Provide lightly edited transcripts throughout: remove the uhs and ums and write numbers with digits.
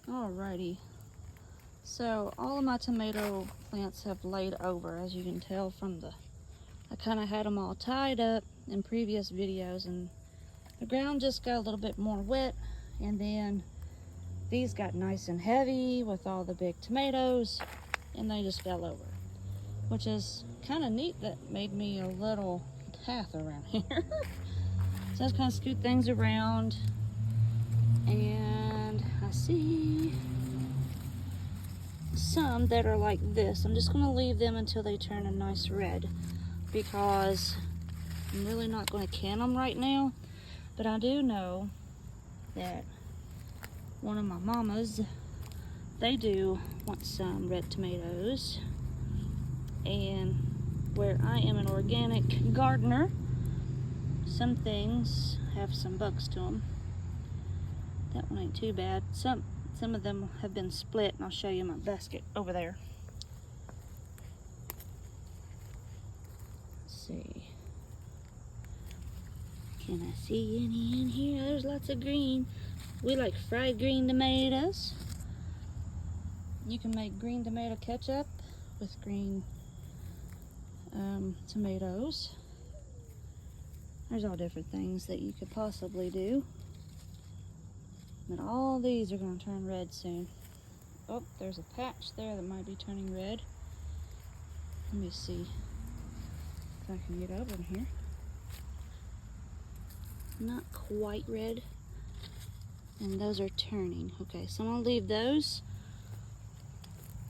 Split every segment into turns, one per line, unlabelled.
Alrighty, so all of my tomato plants have laid over, as you can tell from I kind of had them all tied up in previous videos, and the ground just got a little bit more wet, and then these got nice and heavy with all the big tomatoes, and they just fell over, which is kind of neat. That made me a little path around here. So I just kind of scoot things around, and I see some that are like this. I'm just going to leave them until they turn a nice red, because I'm really not going to can them right now. But I do know that one of my mamas, they do want some red tomatoes, and where I am an organic gardener, some things have some bugs to them. That one ain't too bad. Some of them have been split, and I'll show you my basket over there. Let's see. Can I see any in here? There's lots of green. We like fried green tomatoes. You can make green tomato ketchup with green tomatoes. There's all different things that you could possibly do. But all these are going to turn red soon. Oh, there's a patch there that might be turning red. Let me see if I can get over here. Not quite red. And those are turning. Okay, so I'm going to leave those.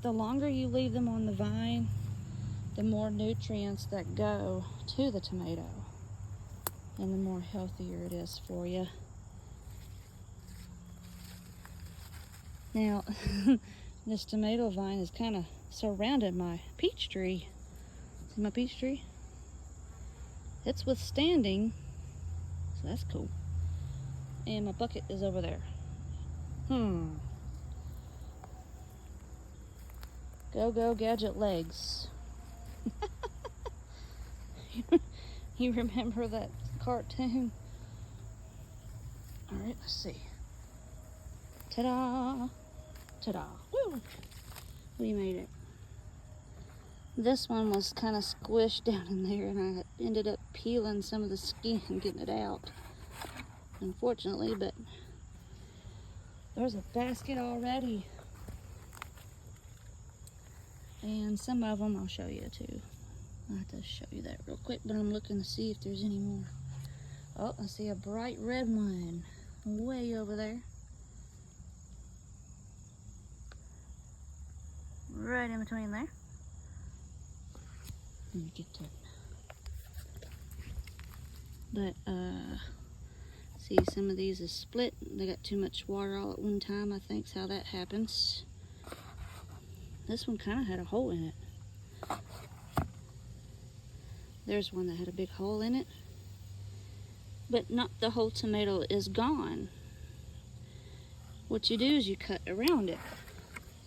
The longer you leave them on the vine, the more nutrients that go to the tomato, and the more healthier it is for you. Now, this tomato vine has kind of surrounded my peach tree. See my peach tree? It's withstanding, so that's cool. And my bucket is over there. Go gadget legs. You remember that cartoon? All right, let's see. Ta-da! Ta-da! Woo! We made it. This one was kind of squished down in there, and I ended up peeling some of the skin and getting it out, unfortunately, but there's a basket already. And some of them I'll show you too. I'll have to show you that real quick, but I'm looking to see if there's any more. Oh, I see a bright red one way over there. Right in between there. Let me get that. But, see, some of these is split. They got too much water all at one time, I think's how that happens. This one kind of had a hole in it. There's one that had a big hole in it. But not the whole tomato is gone. What you do is you cut around it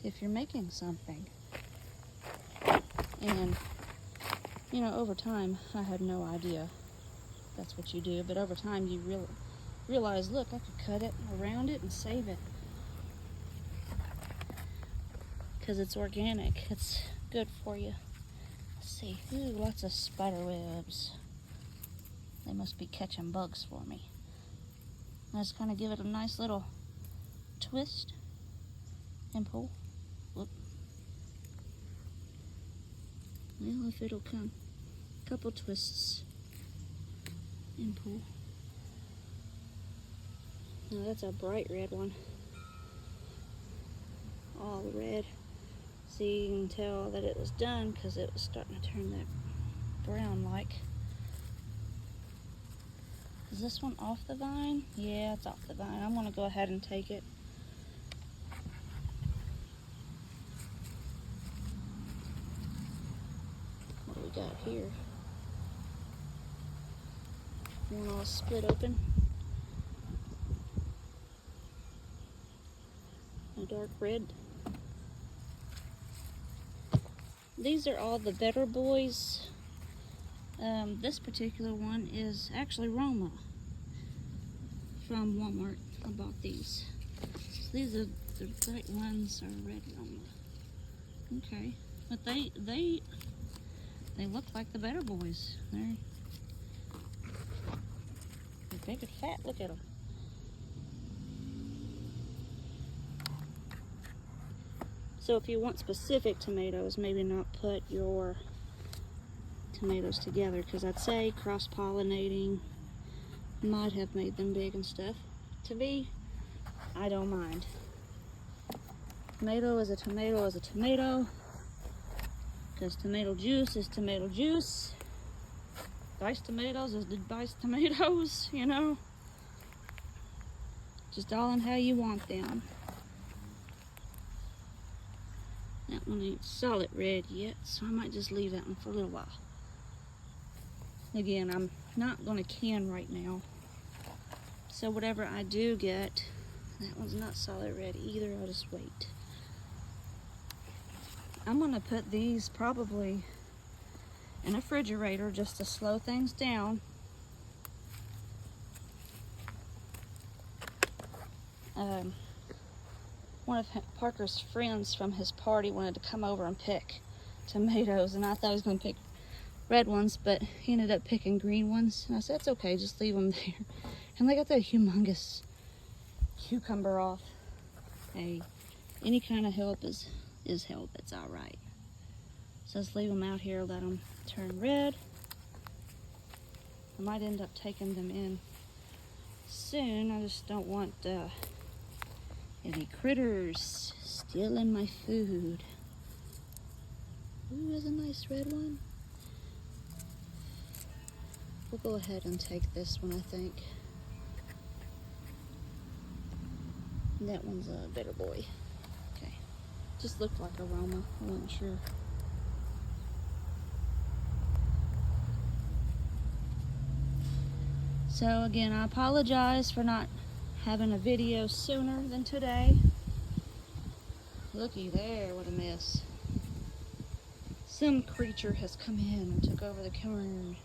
if you're making something. And, you know, over time, I had no idea that's what you do. But over time, you realize, look, I could cut it around it and save it. Because it's organic. It's good for you. Let's see. Ooh, lots of spider webs. They must be catching bugs for me. I just kind of give it a nice little twist and pull. Whoop. Well, if it'll come. A couple twists and pull. Now that's a bright red one. All red. See, you can tell that it was done because it was starting to turn that brown like. Is this one off the vine? Yeah, it's off the vine. I'm gonna go ahead and take it. What do we got here? One all split open. A dark red. These are all the Better Boys. This particular one is actually Roma from Walmart. I bought these. These are the right ones are ready on the, okay. But they look like the better boys. They're big and fat, look at them. So if you want specific tomatoes, maybe not put your tomatoes together, because I'd say cross-pollinating might have made them big and stuff. To me, I don't mind. Tomato is a tomato is a tomato, because tomato juice is tomato juice. Diced tomatoes is diced tomatoes, you know. Just all in how you want them. That one ain't solid red yet, so I might just leave that one for a little while. Again, I'm not going to can right now. So whatever I do get, that one's not solid red either, I'll just wait. I'm going to put these probably in a refrigerator just to slow things down. One of Parker's friends from his party wanted to come over and pick tomatoes, and I thought he was going to pick red ones, but he ended up picking green ones. And I said, it's okay, just leave them there. And they got that humongous cucumber off. Hey, any kind of help is help. It's all right. So let's leave them out here, let them turn red. I might end up taking them in soon. I just don't want any critters stealing my food. Ooh, there's a nice red one. We'll go ahead and take this one, I think. And that one's a better boy. Okay. Just looked like aroma. I wasn't sure. So again, I apologize for not having a video sooner than today. Looky there, what a mess. Some creature has come in and took over the corn.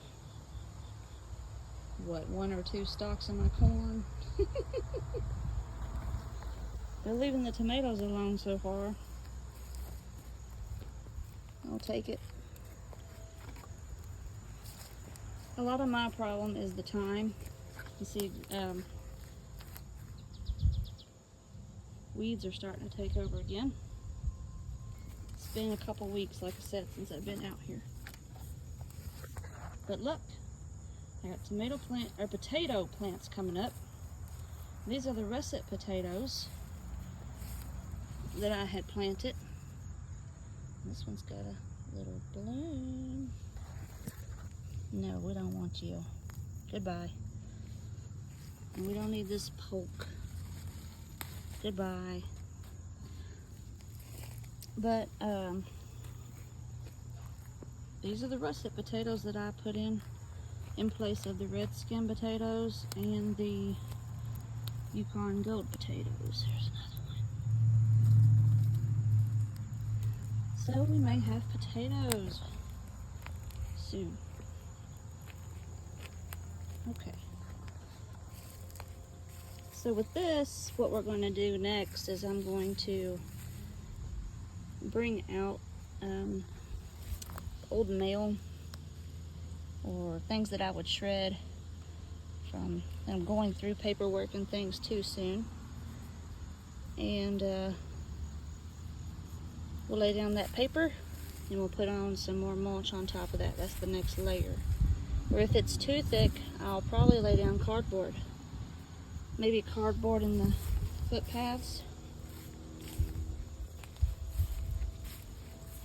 What, 1 or 2 stalks of my corn? They're leaving the tomatoes alone so far. I'll take it. A lot of my problem is the time. You see, weeds are starting to take over again. It's been a couple weeks, like I said, since I've been out here. But look, I got potato plants coming up. These are the russet potatoes that I had planted. This one's got a little bloom. No, we don't want you. Goodbye. And we don't need this poke. Goodbye. But these are the russet potatoes that I put in place of the red skin potatoes and the Yukon gold potatoes. There's another one. So we may have potatoes soon. Okay. So with this, what we're going to do next is I'm going to bring out old mail or things that I would shred from. I'm going through paperwork and things too soon. And we'll lay down that paper and we'll put on some more mulch on top of that. That's the next layer. Or if it's too thick, I'll probably lay down cardboard. Maybe cardboard in the footpaths.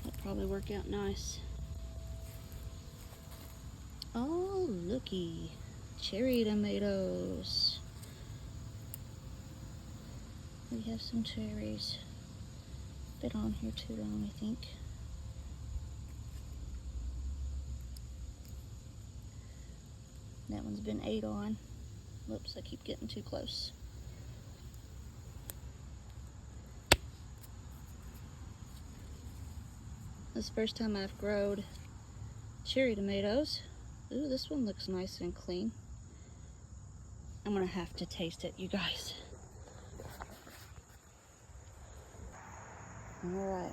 That'd probably work out nice. Oh, looky. Cherry tomatoes. We have some cherries. Bit on here too long, I think. That one's been ate on. Whoops, I keep getting too close. This is the first time I've grown cherry tomatoes. Ooh, this one looks nice and clean. I'm gonna have to taste it, you guys. All right.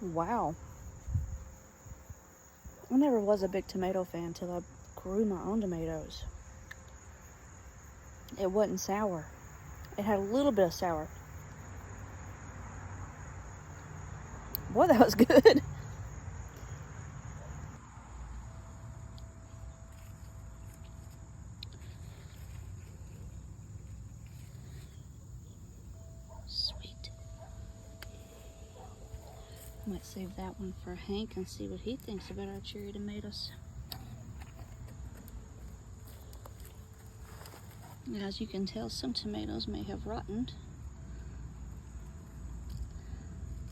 Wow. I never was a big tomato fan until I grew my own tomatoes. It wasn't sour. It had a little bit of sour. Boy, that was good. Sweet. I might save that one for Hank and see what he thinks about our cherry tomatoes. As you can tell, some tomatoes may have rotted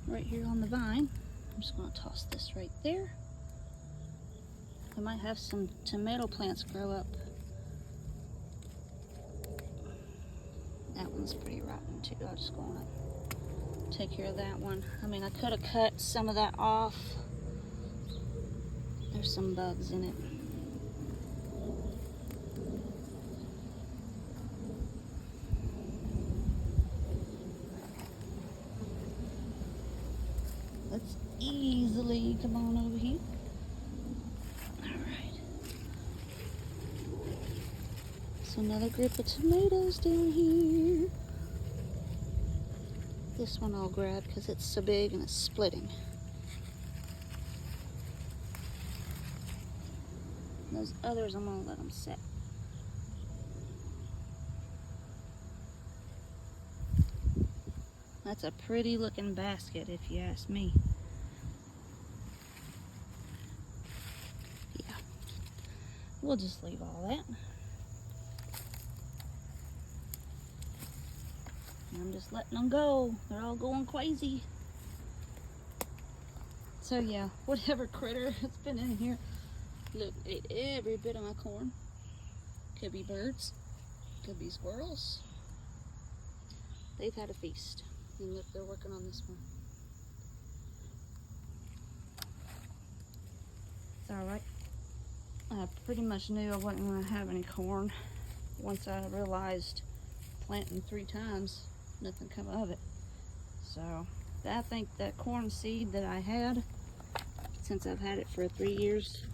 right here on the vine. I'm just going to toss this right there. I might have some tomato plants grow up. That one's pretty rotten too. I'm just going to take care of that one. I mean, I could have cut some of that off. There's some bugs in it. Let's easily come on over here. Alright. So another group of tomatoes down here. This one I'll grab because it's so big and it's splitting. Those others I'm going to let them sit. That's a pretty looking basket if you ask me. Yeah. We'll just leave all that. I'm just letting them go. They're all going crazy. So yeah, whatever critter has been in here, look, ate every bit of my corn. Could be birds, could be squirrels. They've had a feast. And look, they're working on this one. It's alright. I pretty much knew I wasn't going to have any corn once I realized planting 3 times, nothing come of it. So I think that corn seed that I had, since I've had it for 3 years,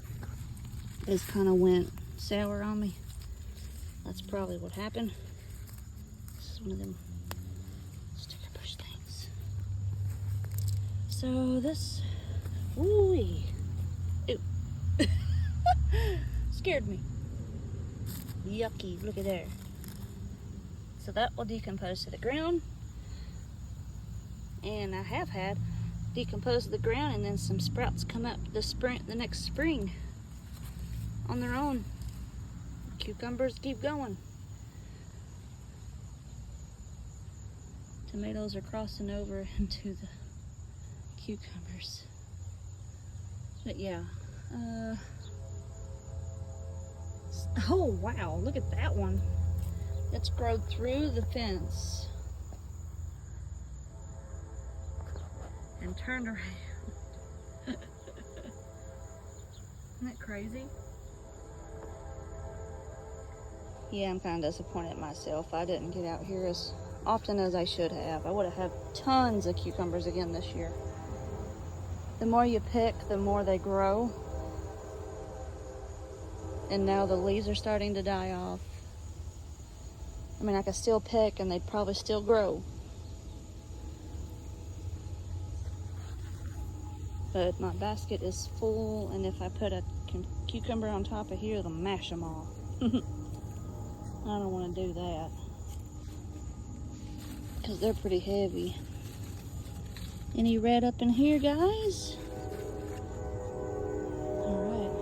has kind of went sour on me. That's probably what happened. This is one of them sticker bush things. So this, ooh-wee. Ew. Scared me. Yucky, look at there. So that will decompose to the ground. And I have had decompose to the ground and then some sprouts come up the next spring on their own. Cucumbers keep going. Tomatoes are crossing over into the cucumbers. But yeah. Oh wow, look at that one. It's grown through the fence and turned around. Isn't that crazy? Yeah, I'm kind of disappointed myself. I didn't get out here as often as I should have. I would have had tons of cucumbers again this year. The more you pick, the more they grow. And now the leaves are starting to die off. I mean, I could still pick and they'd probably still grow. But my basket is full, and if I put a cucumber on top of here, it'll mash them all. I don't want to do that because they're pretty heavy. Any red up in here, guys? All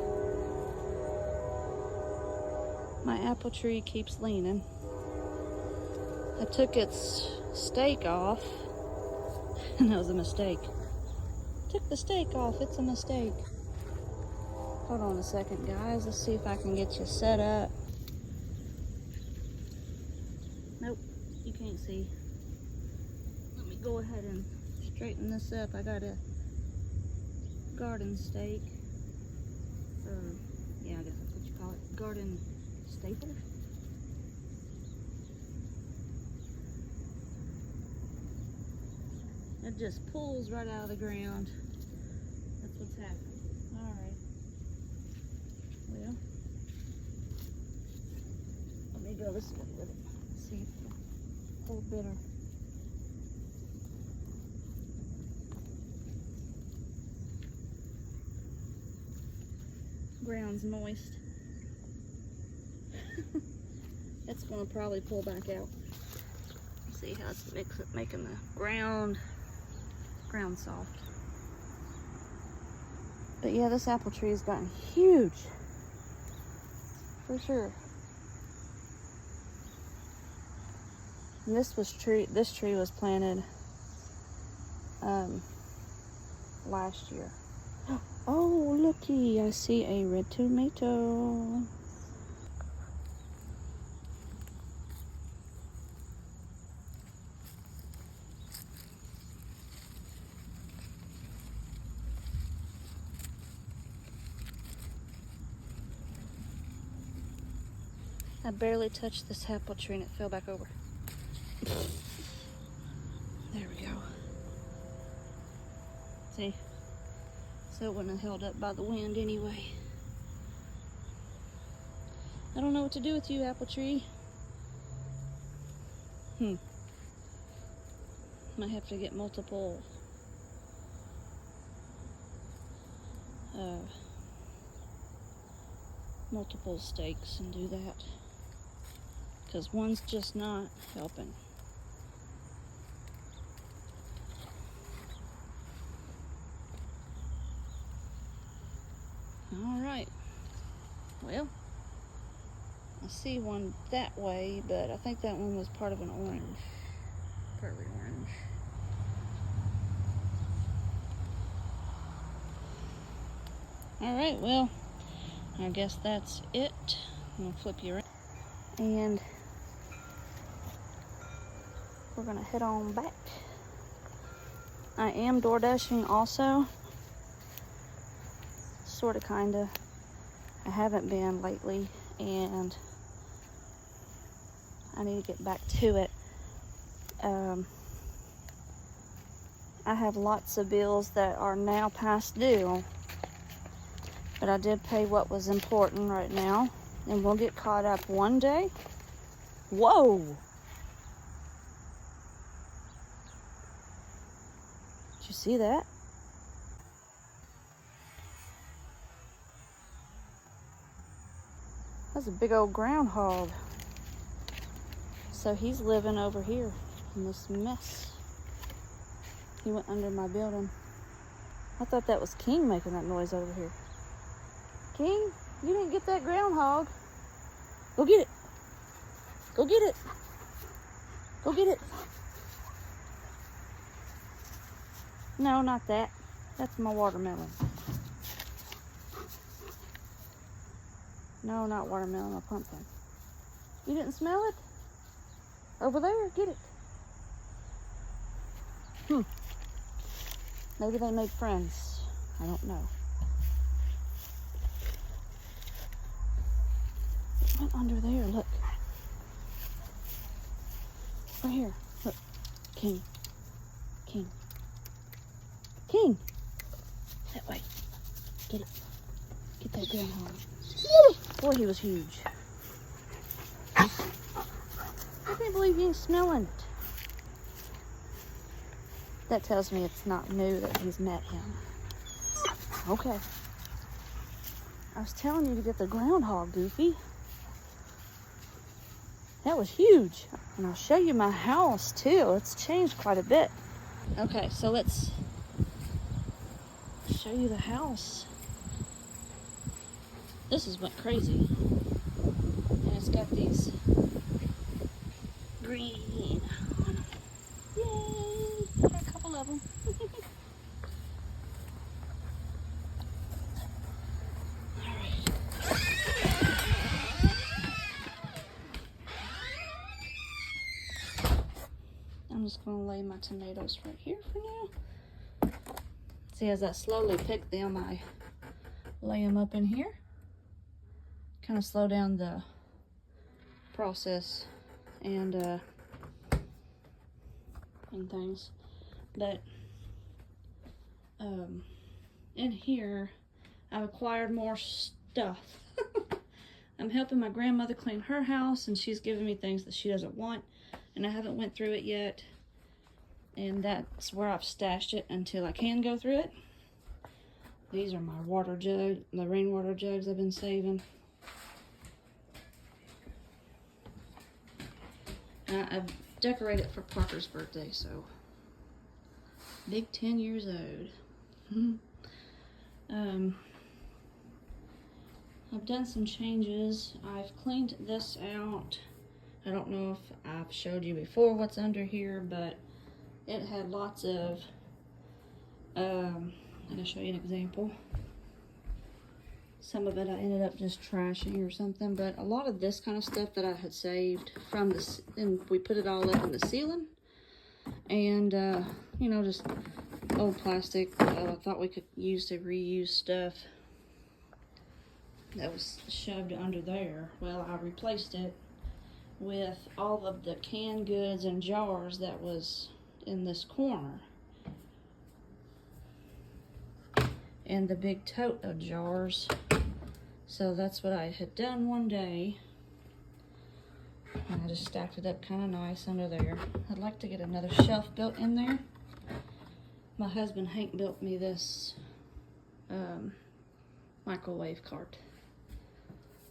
right. My apple tree keeps leaning. I took its stake off, and that was a mistake. Took the stake off, it's a mistake. Hold on a second, guys. Let's see if I can get you set up. Nope, you can't see. Let me go ahead and straighten this up. I got a garden stake. Or, yeah, I guess that's what you call it. Garden stapler. It just pulls right out of the ground. That's what's happening. All right. Well, let me go this way with it. See if the whole bitter. Ground's moist. That's gonna probably pull back out. See how it's making the ground soft. But yeah, this apple tree has gotten huge, for sure. And this tree was planted last year. Oh, looky, I see a red tomato. I barely touched this apple tree and it fell back over. There we go. See? So it wouldn't have held up by the wind anyway. I don't know what to do with you, apple tree. Might have to get multiple stakes and do that. Because one's just not helping. All right. Well, I see one that way, but I think that one was part of an orange. Partly orange. All right, well, I guess that's it. I'm gonna flip you around. And we're gonna head on back. I am door dashing also. Sorta, kinda. I haven't been lately, and I need to get back to it. I have lots of bills that are now past due, but I did pay what was important right now, and we'll get caught up one day. Whoa! Did you see that? That's a big old groundhog. So he's living over here in this mess. He went under my building. I thought that was King making that noise over here. King, you didn't get that groundhog. Go get it. Go get it. Go get it. No, not that. That's my watermelon. No, not watermelon, a pumpkin. You didn't smell it? Over there, get it. Maybe they made friends. I don't know. It went under there, look. Right here, look. King. King. King! That way. Get it. Get that groundhog. Boy, he was huge. I can't believe you ain't smelling it. That tells me it's not new that he's met him. Okay. I was telling you to get the groundhog, Goofy. That was huge. And I'll show you my house too. It's changed quite a bit. Okay, so let's show you the house. This has went crazy. And it's got these green on them. Yay! Got a couple of them. Alright. I'm just going to lay my tomatoes right here for now. See, as I slowly pick them, I lay them up in here. Kind of slow down the process and things, but In here, I've acquired more stuff. I'm helping my grandmother clean her house, and she's giving me things that she doesn't want, and I haven't went through it yet. And that's where I've stashed it until I can go through it. These are my water jug, the rainwater jugs I've been saving. I've decorated for Parker's birthday, so big 10 years old. I've done some changes. I've cleaned this out. I don't know if I've showed you before what's under here, but it had lots of, I'm gonna show you an example. Some of it I ended up just trashing or something, but a lot of this kind of stuff that I had saved from this, and we put it all up in the ceiling. And, you know, just old plastic I thought we could use to reuse stuff that was shoved under there. Well, I replaced it with all of the canned goods and jars that was in this corner. And the big tote of jars. So that's what I had done one day. And I just stacked it up kind of nice under there. I'd like to get another shelf built in there. My husband Hank built me this microwave cart.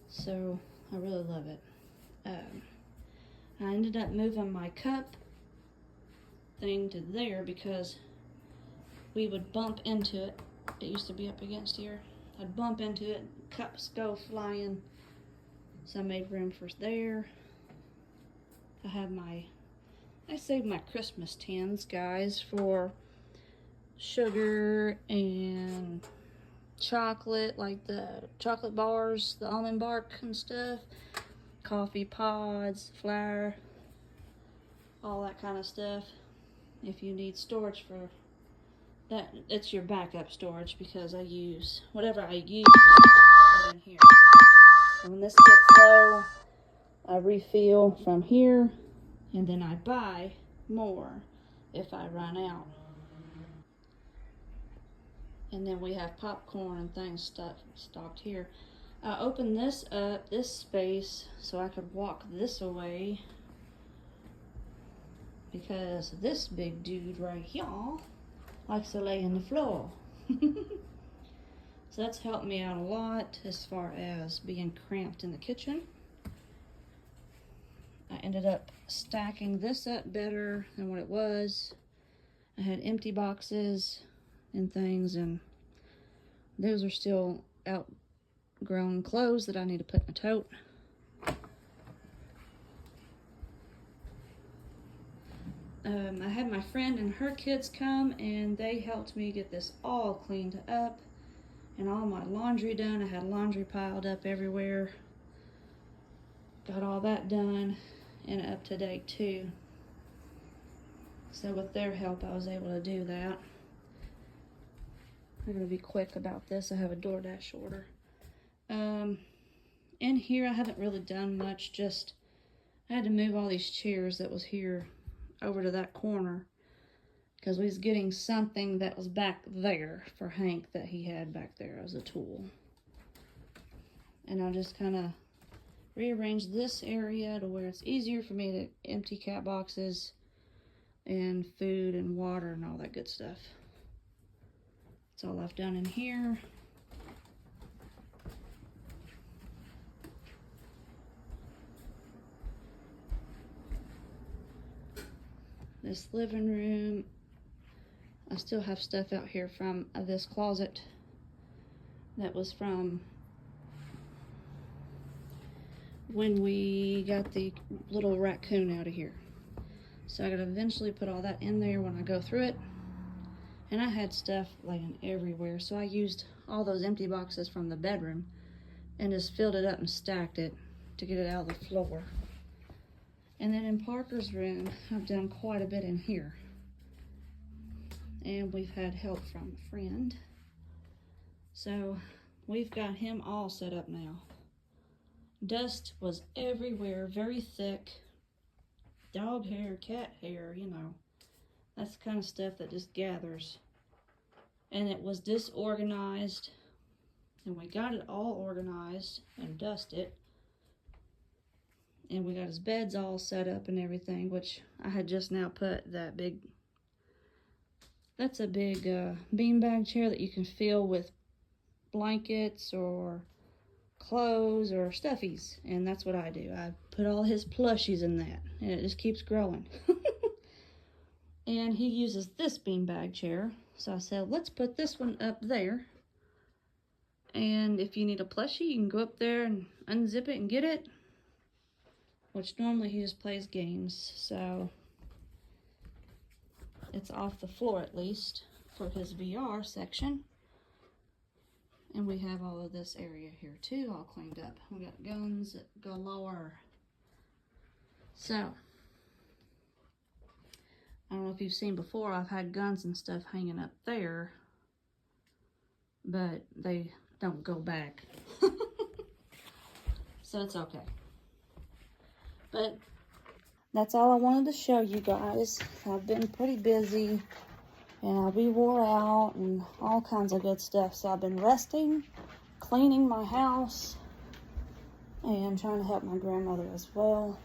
So I really love it. I ended up moving my cup thing to there because we would bump into it. It used to be up against here. I'd bump into it, cups go flying. So I made room for there. I saved my Christmas tins, guys, for sugar and chocolate, like the chocolate bars, the almond bark and stuff, coffee pods, flour, all that kind of stuff. If you need storage for that, it's your backup storage, because I use whatever I use in here. And when this gets low, I refill from here, and then I buy more if I run out. And then we have popcorn and things stocked here. I opened this up, this space, so I could walk this away, because this big dude right here likes to lay on the floor. So that's helped me out a lot as far as being cramped in the kitchen. I ended up stacking this up better than what it was. I had empty boxes and things, and those are still outgrown clothes that I need to put in a tote. I had my friend and her kids come, and they helped me get this all cleaned up and all my laundry done. I had laundry piled up everywhere. Got all that done and up to date too. So with their help, I was able to do that. I'm gonna be quick about this. I have a DoorDash order. In here, I haven't really done much. Just I had to move all these chairs that was here over to that corner, because we was getting something that was back there for Hank that he had back there as a tool. And I just kind of rearranged this area to where it's easier for me to empty cat boxes and food and water and all that good stuff. That's all I've done in here. This living room, I still have stuff out here from this closet that was from when we got the little raccoon out of here. So I gotta eventually put all that in there when I go through it. And I had stuff laying everywhere, so I used all those empty boxes from the bedroom and just filled it up and stacked it to get it out of the floor. And then in Parker's room, I've done quite a bit in here. And we've had help from a friend. So we've got him all set up now. Dust was everywhere, very thick. Dog hair, cat hair, you know. That's the kind of stuff that just gathers. and it was disorganized, and we got it all organized and dusted, and we got his beds all set up and everything, which I had just now put that big, that's a big beanbag chair that you can fill with blankets or clothes or stuffies, and that's what I do. I put all his plushies in that, and it just keeps growing. And he uses this beanbag chair, so I said, let's put this one up there, and if you need a plushie, you can go up there and unzip it and get it, which normally he just plays games, so it's off the floor at least for his VR section. And we have all of this area here too, all cleaned up. We got guns galore. So, I don't know if you've seen before, I've had guns and stuff hanging up there, but they don't go back. So it's okay. But that's all I wanted to show you guys. I've been pretty busy, and I'll be wore out and all kinds of good stuff. So I've been resting, cleaning my house, and trying to help my grandmother as well,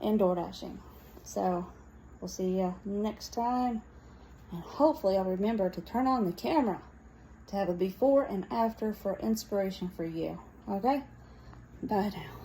and door dashing. So we'll see you next time, and hopefully I'll remember to turn on the camera to have a before and after for inspiration for you. Okay? Bye now.